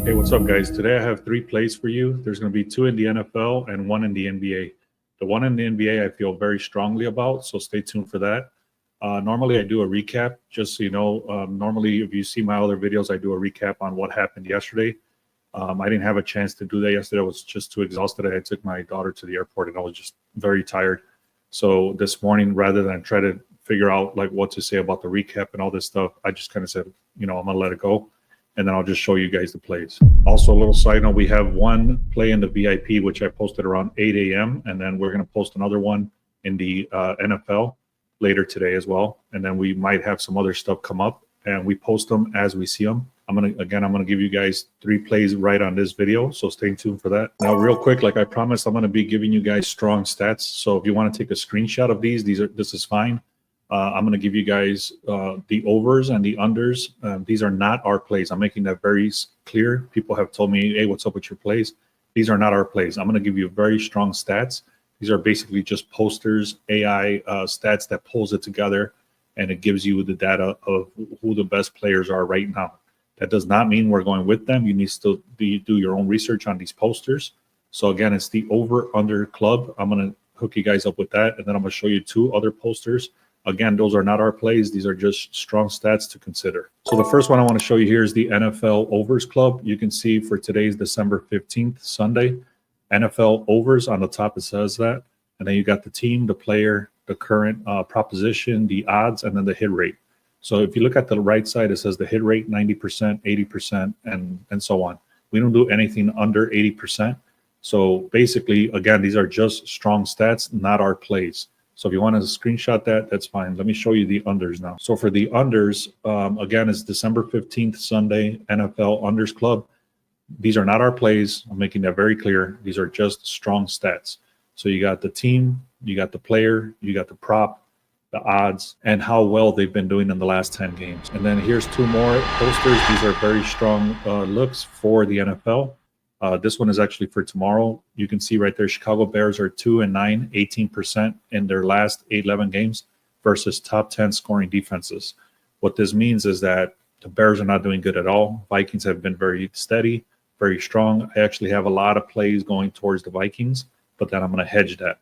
Hey, what's up, guys? Today I have 3 plays for you. There's going to be 2 in the NFL and 1 in the NBA. The one in the NBA I feel very strongly about, so stay tuned for that. Normally I do a recap, just so you know. Normally, if you see my other videos, I do a recap on what happened yesterday. I didn't have a chance to do that yesterday. I was just too exhausted. I took my daughter to the airport and I was just very tired. So this morning, rather than try to figure out like what to say about the recap and all this stuff, I just kind of said, I'm gonna let it go, and then I'll just show you guys the plays. Also, a little side note, we have one play in the VIP, which I posted around 8 a.m., and then we're going to post another one in the NFL later today as well. And then we might have some other stuff come up, and we post them as we see them. I'm going to give you guys 3 plays right on this video, so stay tuned for that. Now, real quick, like I promised, I'm going to be giving you guys strong stats. So if you want to take a screenshot of this is fine. I'm going to give you guys the overs and the unders. These are not our plays. I'm making that very clear. People have told me, hey, what's up with your plays? These are not our plays. I'm going to give you very strong stats. These are basically just posters, AI stats that pulls it together, and it gives you the data of who the best players are right now. That does not mean we're going with them. You need to do your own research on these posters. So again, it's the over-under club. I'm going to hook you guys up with that, and then I'm going to show you 2 other posters. Again, those are not our plays. These are just strong stats to consider. So the first one I want to show you here is the NFL Overs Club. You can see for today's December 15th, Sunday, NFL Overs on the top, it says that. And then you got the team, the player, the current proposition, the odds, and then the hit rate. So if you look at the right side, it says the hit rate, 90%, 80%, and so on. We don't do anything under 80%. So basically, again, these are just strong stats, not our plays. So if you want to screenshot that, that's fine. Let me show you the unders now. So for the unders, again, it's December 15th, Sunday, NFL Unders Club. These are not our plays. I'm making that very clear. These are just strong stats. So you got the team, you got the player, you got the prop, the odds, and how well they've been doing in the last 10 games. And then here's 2 more posters. These are very strong looks for the NFL. This one is actually for tomorrow. You can see right there, Chicago Bears are 2-9, 18% in their last 11 games versus top 10 scoring defenses. What this means is that the Bears are not doing good at all. Vikings have been very steady, very strong. I actually have a lot of plays going towards the Vikings, but then I'm going to hedge that.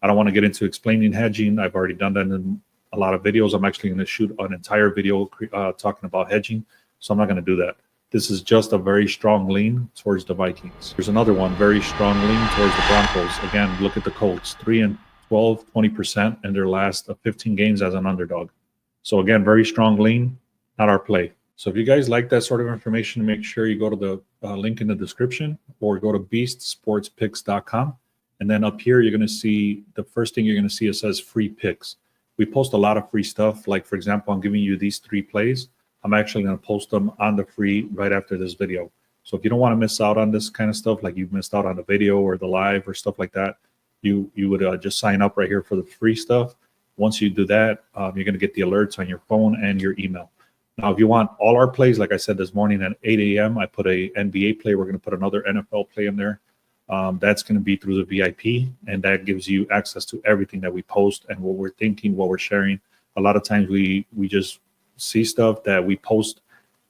I don't want to get into explaining hedging. I've already done that in a lot of videos. I'm actually going to shoot an entire video talking about hedging, so I'm not going to do that. This is just a very strong lean towards the Vikings. There's another one, very strong lean towards the Broncos. Again, look at the Colts, 3-12, 20% in their last 15 games as an underdog. So again, very strong lean, not our play. So if you guys like that sort of information, make sure you go to the link in the description or go to beastsportspicks.com. And then up here, you're going to see, the first thing you're going to see, it says free picks. We post a lot of free stuff. Like, for example, I'm giving you these 3 plays. I'm actually going to post them on the free right after this video. So if you don't want to miss out on this kind of stuff, like you've missed out on the video or the live or stuff like that, you would just sign up right here for the free stuff. Once you do that, you're going to get the alerts on your phone and your email. Now, if you want all our plays, like I said this morning at 8 a.m., I put a NBA play. We're going to put another NFL play in there. That's going to be through the VIP, and that gives you access to everything that we post and what we're thinking, what we're sharing. A lot of times we just see stuff that we post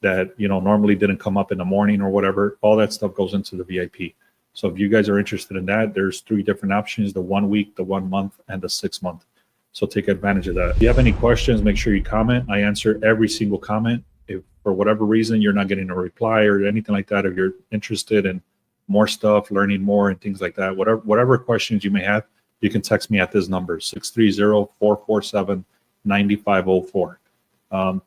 that normally didn't come up in the morning or whatever. All that stuff goes into the VIP. So if you guys are interested in that, there's 3 different options: the 1 week, the 1 month, and the 6 month. So take advantage of that. If you have any questions, make sure you comment. I answer every single comment. If for whatever reason you're not getting a reply or anything like that, if you're interested in more stuff, learning more and things like that, whatever questions you may have, you can text me at this number, 630-447-9504.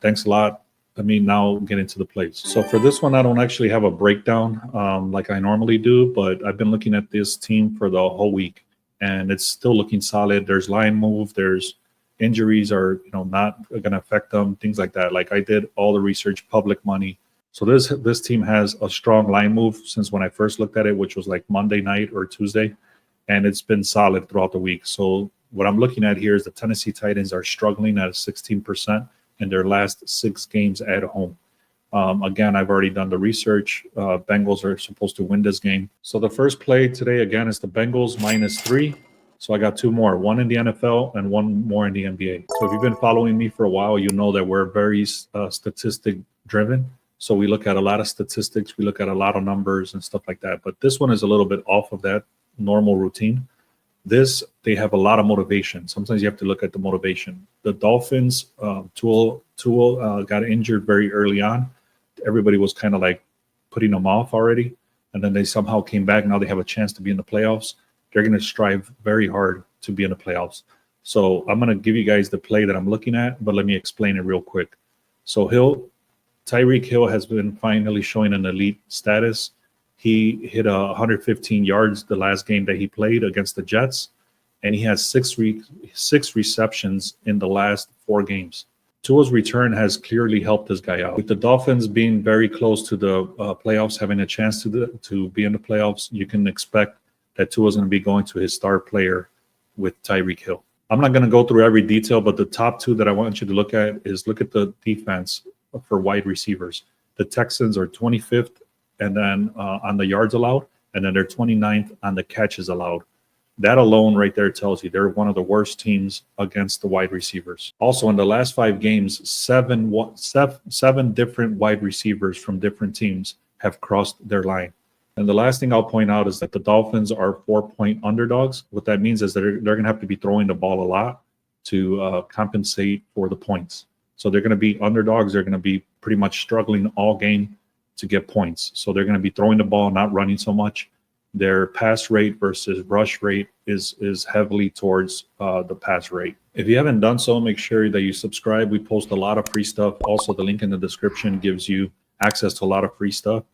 Thanks a lot. Let me now get into the plays. So for this one, I don't actually have a breakdown like I normally do, but I've been looking at this team for the whole week, and it's still looking solid. There's line move. There's injuries are not going to affect them, things like that. Like I did all the research, public money. So this team has a strong line move since when I first looked at it, which was like Monday night or Tuesday, and it's been solid throughout the week. So what I'm looking at here is the Tennessee Titans are struggling at 16% in their last 6 games at home. Again, I've already done the research. Bengals are supposed to win this game. So the first play today, again, is the Bengals -3. So I got 2 more, one in the NFL and 1 more in the NBA. So if you've been following me for a while, you know that we're very statistic driven. So we look at a lot of statistics, we look at a lot of numbers and stuff like that. But this one is a little bit off of that normal routine. This, they have a lot of motivation. Sometimes you have to look at the motivation. The Dolphins, Tua got injured very early on. Everybody was kind of like putting them off already. And then they somehow came back. Now they have a chance to be in the playoffs. They're going to strive very hard to be in the playoffs. So I'm going to give you guys the play that I'm looking at, but let me explain it real quick. So Tyreek Hill has been finally showing an elite status. He hit 115 yards the last game that he played against the Jets, and he has six receptions in the last 4 games. Tua's return has clearly helped this guy out. With the Dolphins being very close to the playoffs, having a chance to be in the playoffs, you can expect that Tua's going to be going to his star player with Tyreek Hill. I'm not going to go through every detail, but the top 2 that I want you to look at the defense for wide receivers. The Texans are 25th and then on the yards allowed, and then they're 29th on the catches allowed. That alone right there tells you they're one of the worst teams against the wide receivers. Also, in the last 5 games, seven different wide receivers from different teams have crossed their line. And the last thing I'll point out is that the Dolphins are 4-point underdogs. What that means is that they're going to have to be throwing the ball a lot to compensate for the points. So they're going to be underdogs. They're going to be pretty much struggling all game to get points. So they're going to be throwing the ball, not running so much. Their pass rate versus rush rate is heavily towards the pass rate. If you haven't done so, make sure that you subscribe. We post a lot of free stuff. Also, the link in the description gives you access to a lot of free stuff.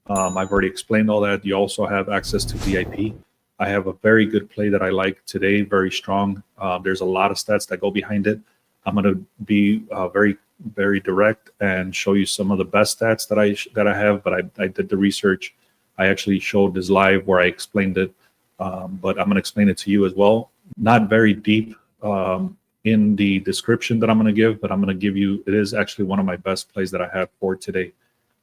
I've already explained all that. You also have access to VIP. I have a very good play that I like today, very strong. There's a lot of stats that go behind it. I'm going to be very, very direct and show you some of the best stats that I have, but I did the research. I actually showed this live where I explained it, but I'm going to explain it to you as well. Not very deep in the description that I'm going to give, but I'm going to give you, it is actually one of my best plays that I have for today.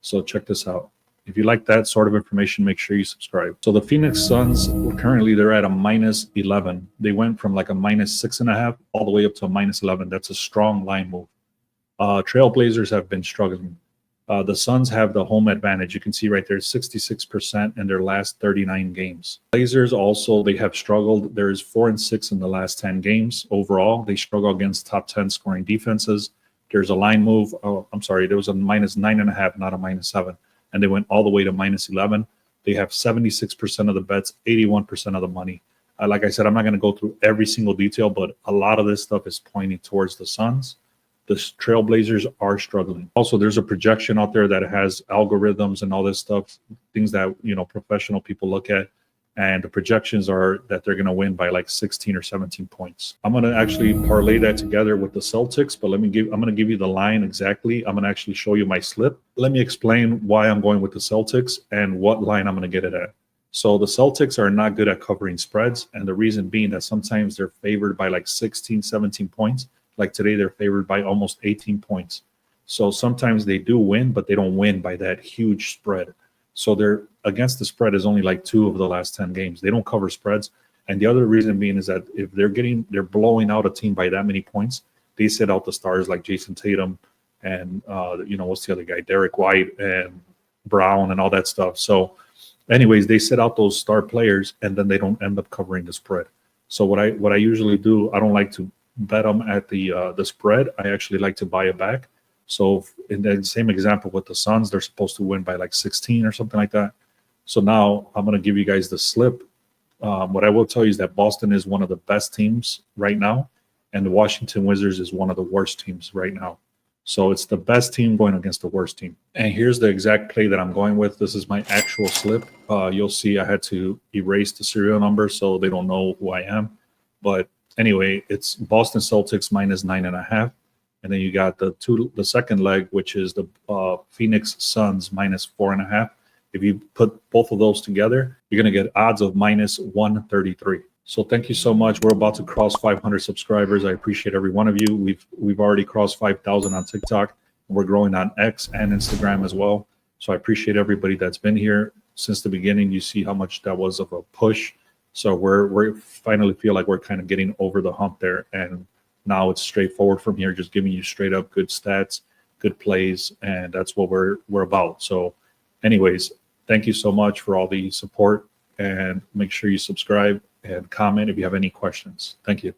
So check this out. If you like that sort of information, make sure you subscribe. So the Phoenix Suns, currently they're at a -11. They went from like a -6.5 all the way up to a -11. That's a strong line move. Trailblazers have been struggling. The Suns have the home advantage. You can see right there, 66% in their last 39 games. Blazers also, they have struggled. There's 4-6 in the last 10 games overall. They struggle against top 10 scoring defenses. There's a line move. Oh, I'm sorry. There was a -9.5, not a -7. And they went all the way to -11. They have 76% of the bets, 81% of the money. Like I said, I'm not going to go through every single detail, but a lot of this stuff is pointing towards the Suns. The Trailblazers are struggling. Also, there's a projection out there that has algorithms and all this stuff, things that, professional people look at. And the projections are that they're going to win by like 16 or 17 points. I'm going to actually parlay that together with the Celtics, but I'm going to give you the line exactly. I'm going to actually show you my slip. Let me explain why I'm going with the Celtics and what line I'm going to get it at. So the Celtics are not good at covering spreads, and the reason being that sometimes they're favored by like 16, 17 points. Like today, they're favored by almost 18 points. So sometimes they do win, but they don't win by that huge spread. So they're against the spread is only like 2 of the last 10 games. They don't cover spreads. And the other reason being is that if they're blowing out a team by that many points, they sit out the stars like Jason Tatum and, what's the other guy? Derek White and Brown and all that stuff. So anyways, they sit out those star players and then they don't end up covering the spread. So what I usually do, I don't like to bet them at the spread. I actually like to buy it back. So in the same example with the Suns, they're supposed to win by like 16 or something like that. So now I'm going to give you guys the slip. What I will tell you is that Boston is one of the best teams right now, and the Washington Wizards is one of the worst teams right now. So it's the best team going against the worst team. And here's the exact play that I'm going with. This is my actual slip. You'll see I had to erase the serial number so they don't know who I am. But anyway, it's Boston Celtics -9.5. And then you got the second leg, which is the Phoenix Suns -4.5. If you put both of those together, you're going to get odds of -133. So thank you so much. We're about to cross 500 subscribers. I appreciate every one of you. We've already crossed 5,000 on TikTok. We're growing on X and Instagram as well. So I appreciate everybody that's been here since the beginning. You see how much that was of a push. So we're finally feel like we're kind of getting over the hump there, and now it's straightforward from here, just giving you straight up good stats, good plays, and that's what we're about. So, anyways, thank you so much for all the support, and make sure you subscribe and comment if you have any questions. Thank you.